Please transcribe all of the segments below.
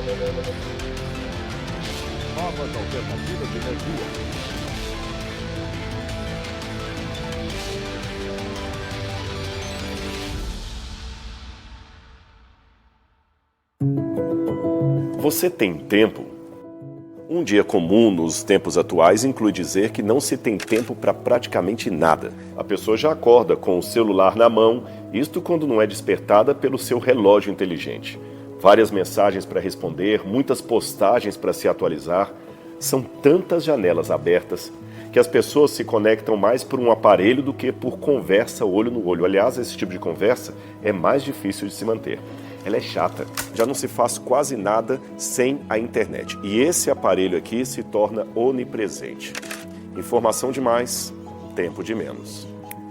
Novas alternativas de energia. Você tem tempo? Um dia comum nos tempos atuais inclui dizer que não se tem tempo para praticamente nada. A pessoa já acorda com o celular na mão, isto quando não é despertada pelo seu relógio inteligente. Várias mensagens para responder, muitas postagens para se atualizar. São tantas janelas abertas que as pessoas se conectam mais por um aparelho do que por conversa olho no olho. Aliás, esse tipo de conversa é mais difícil de se manter. Ela é chata, já não se faz quase nada sem a internet. E esse aparelho aqui se torna onipresente. Informação demais, tempo de menos.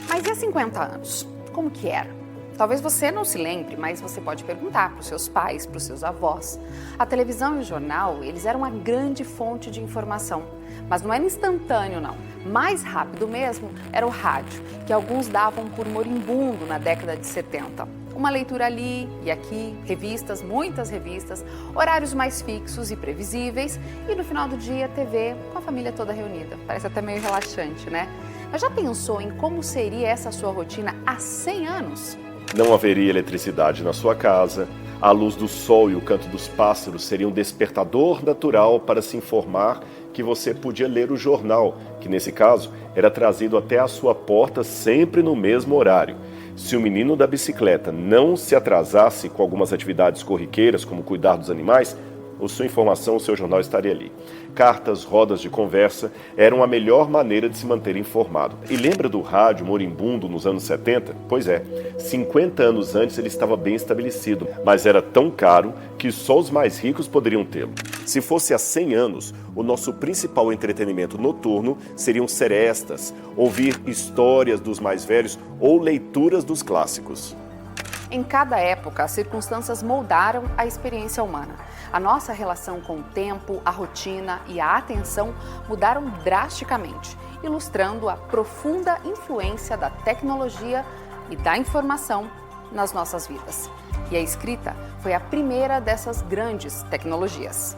Mas e há 50 anos? Como que era? Talvez você não se lembre, mas você pode perguntar para os seus pais, para os seus avós. A televisão e o jornal, eles eram uma grande fonte de informação. Mas não era instantâneo, não. Mais rápido mesmo era o rádio, que alguns davam por moribundo na década de 70. Uma leitura ali e aqui, revistas, muitas revistas, horários mais fixos e previsíveis e no final do dia TV com a família toda reunida. Parece até meio relaxante, né? Mas já pensou em como seria essa sua rotina há 100 anos? Não haveria eletricidade na sua casa, a luz do sol e o canto dos pássaros seriam um despertador natural para se informar que você podia ler o jornal, que nesse caso era trazido até a sua porta sempre no mesmo horário. Se o menino da bicicleta não se atrasasse com algumas atividades corriqueiras, como cuidar dos animais, a sua informação, o seu jornal estaria ali. Cartas, rodas de conversa eram a melhor maneira de se manter informado. E lembra do rádio moribundo nos anos 70? Pois é, 50 anos antes ele estava bem estabelecido, mas era tão caro que só os mais ricos poderiam tê-lo. Se fosse há 100 anos, o nosso principal entretenimento noturno seriam serestas, ouvir histórias dos mais velhos ou leituras dos clássicos. Em cada época, as circunstâncias moldaram a experiência humana. A nossa relação com o tempo, a rotina e a atenção mudaram drasticamente, ilustrando a profunda influência da tecnologia e da informação nas nossas vidas. E a escrita foi a primeira dessas grandes tecnologias.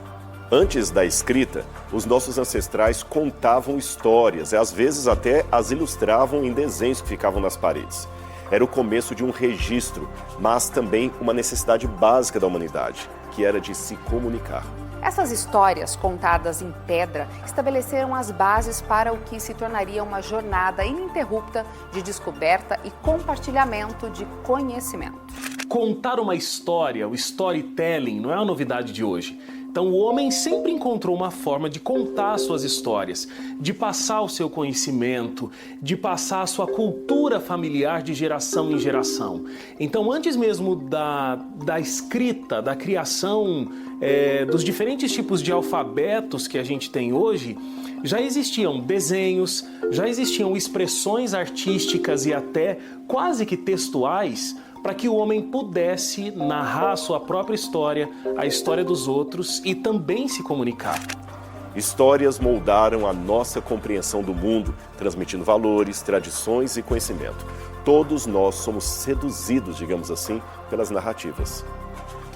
Antes da escrita, os nossos ancestrais contavam histórias e às vezes até as ilustravam em desenhos que ficavam nas paredes. Era o começo de um registro, mas também uma necessidade básica da humanidade, que era de se comunicar. Essas histórias, contadas em pedra, estabeleceram as bases para o que se tornaria uma jornada ininterrupta de descoberta e compartilhamento de conhecimento. Contar uma história, o storytelling, não é uma novidade de hoje. Então o homem sempre encontrou uma forma de contar suas histórias, de passar o seu conhecimento, de passar a sua cultura familiar de geração em geração. Então antes mesmo da escrita, da criação dos diferentes tipos de alfabetos que a gente tem hoje, já existiam desenhos, já existiam expressões artísticas e até quase que textuais para que o homem pudesse narrar a sua própria história, a história dos outros e também se comunicar. Histórias moldaram a nossa compreensão do mundo, transmitindo valores, tradições e conhecimento. Todos nós somos seduzidos, digamos assim, pelas narrativas.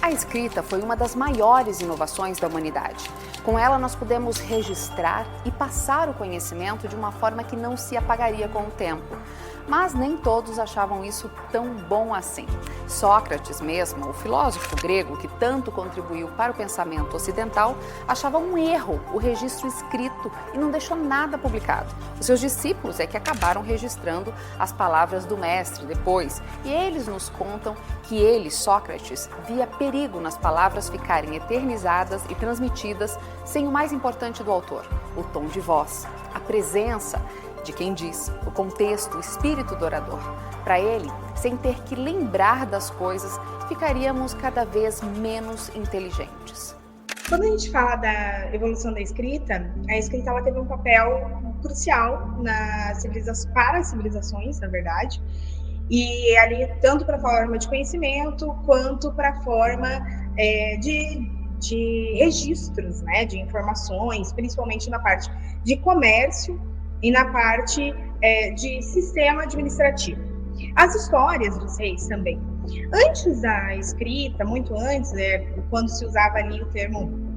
A escrita foi uma das maiores inovações da humanidade. Com ela, nós podemos registrar e passar o conhecimento de uma forma que não se apagaria com o tempo. Mas nem todos achavam isso tão bom assim. Sócrates mesmo, o filósofo grego que tanto contribuiu para o pensamento ocidental, achava um erro o registro escrito e não deixou nada publicado. Os seus discípulos é que acabaram registrando as palavras do mestre depois, e eles nos contam que ele, Sócrates, via perigo nas palavras ficarem eternizadas e transmitidas sem o mais importante do autor, o tom de voz, a presença de quem diz, o contexto, o espírito do orador. Para ele, sem ter que lembrar das coisas, ficaríamos cada vez menos inteligentes. Quando a gente fala da evolução da escrita, a escrita ela teve um papel crucial para as civilizações, na verdade, e ali tanto para a forma de conhecimento quanto para a forma de registros, né, de informações, principalmente na parte de comércio e na parte de sistema administrativo. As histórias dos reis também. Antes da escrita, muito antes, quando se usava ali o termo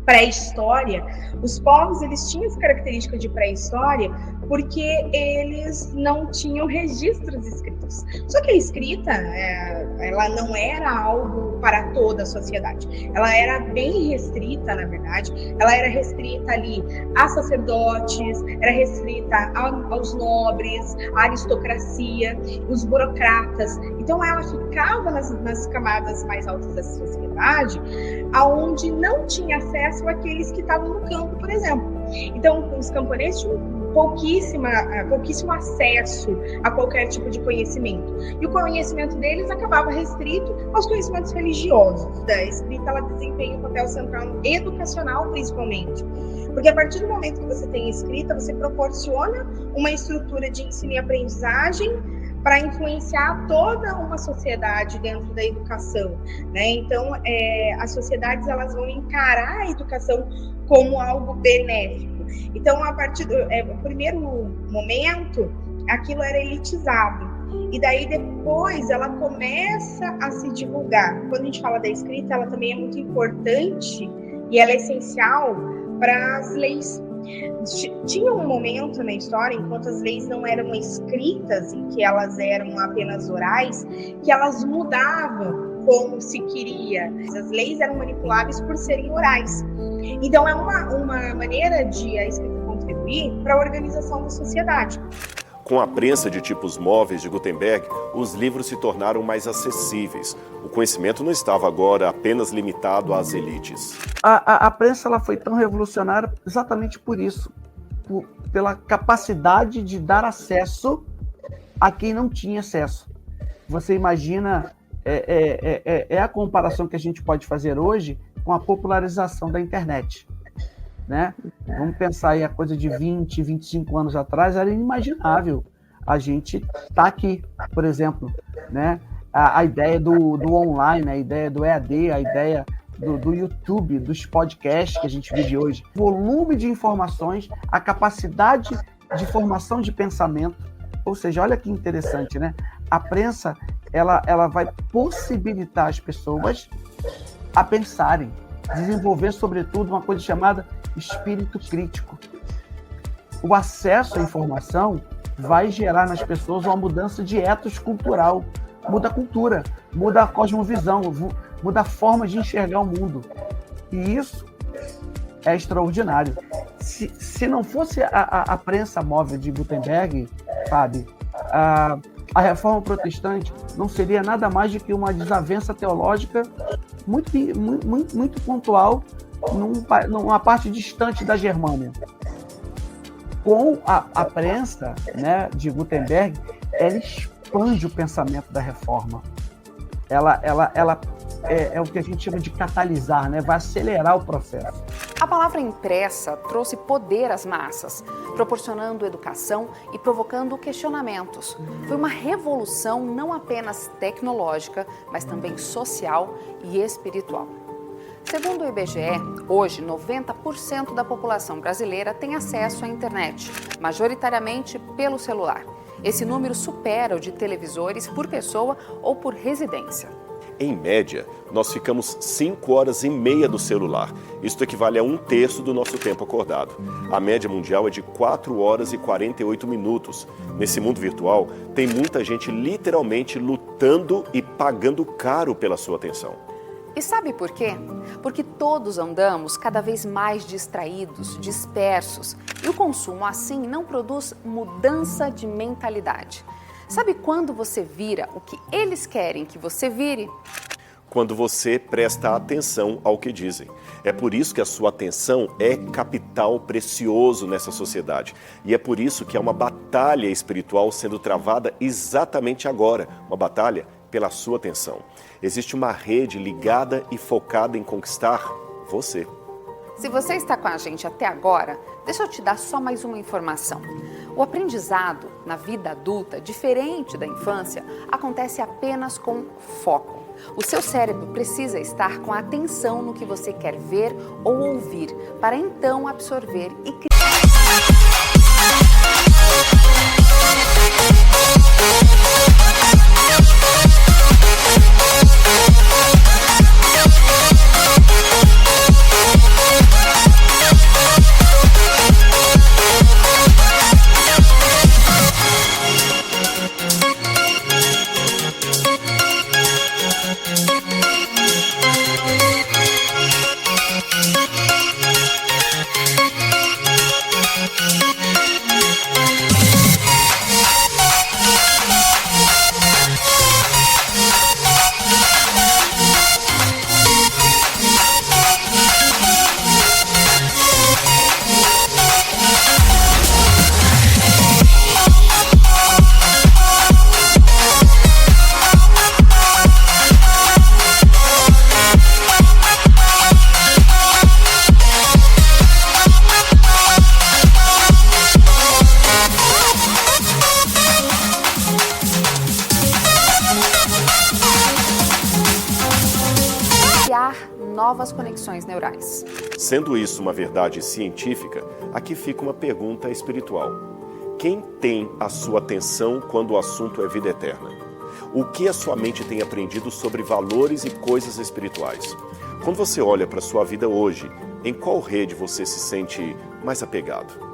pré-história, os povos eles tinham essa característica de pré-história porque eles não tinham registros escritos. Só que a escrita, ela não era algo para toda a sociedade. Ela era bem restrita, na verdade. Ela era restrita ali a sacerdotes, era restrita aos nobres, à aristocracia, os burocratas. Então ela ficava nas camadas mais altas da sociedade, aonde não tinha acesso àqueles que estavam no campo, por exemplo. Então, os camponeses tinham pouquíssimo acesso a qualquer tipo de conhecimento. E o conhecimento deles acabava restrito aos conhecimentos religiosos. A escrita, ela desempenha um papel central educacional, principalmente. Porque a partir do momento que você tem escrita, você proporciona uma estrutura de ensino e aprendizagem para influenciar toda uma sociedade dentro da educação, né? Então, as sociedades elas vão encarar a educação como algo benéfico. Então, a partir do primeiro momento, aquilo era elitizado. E daí, depois, ela começa a se divulgar. Quando a gente fala da escrita, ela também é muito importante e ela é essencial para as leis. Tinha um momento na história, enquanto as leis não eram escritas, em que elas eram apenas orais, que elas mudavam como se queria. As leis eram manipuláveis por serem orais. Então, é uma maneira de a escrita contribuir para a organização da sociedade. Com a prensa de tipos móveis de Gutenberg, os livros se tornaram mais acessíveis. O conhecimento não estava agora apenas limitado às elites. A prensa ela foi tão revolucionária exatamente por isso, pela capacidade de dar acesso a quem não tinha acesso. Você imagina, a comparação que a gente pode fazer hoje com a popularização da internet, né? Vamos pensar aí a coisa de 20, 25 anos atrás, era inimaginável a gente estar aqui, por exemplo, né? A ideia do online, a ideia do EAD, a ideia do YouTube, dos podcasts que a gente vive hoje, o volume de informações, a capacidade de formação de pensamento, ou seja, olha que interessante, né? A prensa, ela vai possibilitar as pessoas a pensarem, desenvolver, sobretudo, uma coisa chamada espírito crítico. O acesso à informação vai gerar nas pessoas uma mudança de ethos cultural, muda a cultura, muda a cosmovisão, muda a forma de enxergar o mundo. E isso é extraordinário. Se não fosse a prensa móvel de Gutenberg, Fábio, a reforma protestante não seria nada mais do que uma desavença teológica muito pontual numa parte distante da Germânia. Com a prensa, né, de Gutenberg, ela expande o pensamento da reforma. Ela é o que a gente chama de catalisar, né? Vai acelerar o processo. A palavra impressa trouxe poder às massas, proporcionando educação e provocando questionamentos. Foi uma revolução não apenas tecnológica, mas também social e espiritual. Segundo o IBGE, hoje 90% da população brasileira tem acesso à internet, majoritariamente pelo celular. Esse número supera o de televisores por pessoa ou por residência. Em média, nós ficamos 5 horas e meia no celular. Isto equivale a 1/3 do nosso tempo acordado. A média mundial é de 4 horas e 48 minutos. Nesse mundo virtual, tem muita gente literalmente lutando e pagando caro pela sua atenção. E sabe por quê? Porque todos andamos cada vez mais distraídos, dispersos, e o consumo assim não produz mudança de mentalidade. Sabe quando você vira o que eles querem que você vire? Quando você presta atenção ao que dizem. É por isso que a sua atenção é capital precioso nessa sociedade. E é por isso que há uma batalha espiritual sendo travada exatamente agora. Uma batalha pela sua atenção. Existe uma rede ligada e focada em conquistar você. Se você está com a gente até agora, deixa eu te dar só mais uma informação. O aprendizado na vida adulta, diferente da infância, acontece apenas com foco. O seu cérebro precisa estar com atenção no que você quer ver ou ouvir, para então absorver e criar. criar novas conexões neurais. Sendo isso uma verdade científica, aqui fica uma pergunta espiritual. Quem tem a sua atenção quando o assunto é vida eterna? O que a sua mente tem aprendido sobre valores e coisas espirituais? Quando você olha para a sua vida hoje, em qual rede você se sente mais apegado?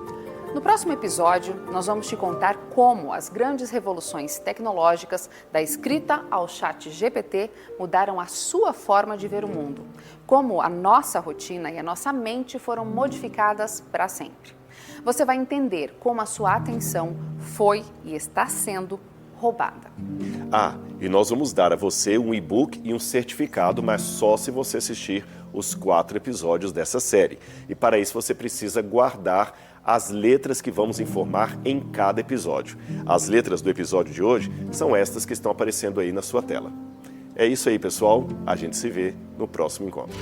No próximo episódio, nós vamos te contar como as grandes revoluções tecnológicas, da escrita ao chat GPT, mudaram a sua forma de ver o mundo. Como a nossa rotina e a nossa mente foram modificadas para sempre. Você vai entender como a sua atenção foi e está sendo roubada. E nós vamos dar a você um e-book e um certificado, mas só se você assistir os 4 episódios dessa série. E para isso você precisa guardar as letras que vamos informar em cada episódio. As letras do episódio de hoje são estas que estão aparecendo aí na sua tela. É isso aí, pessoal. A gente se vê no próximo encontro.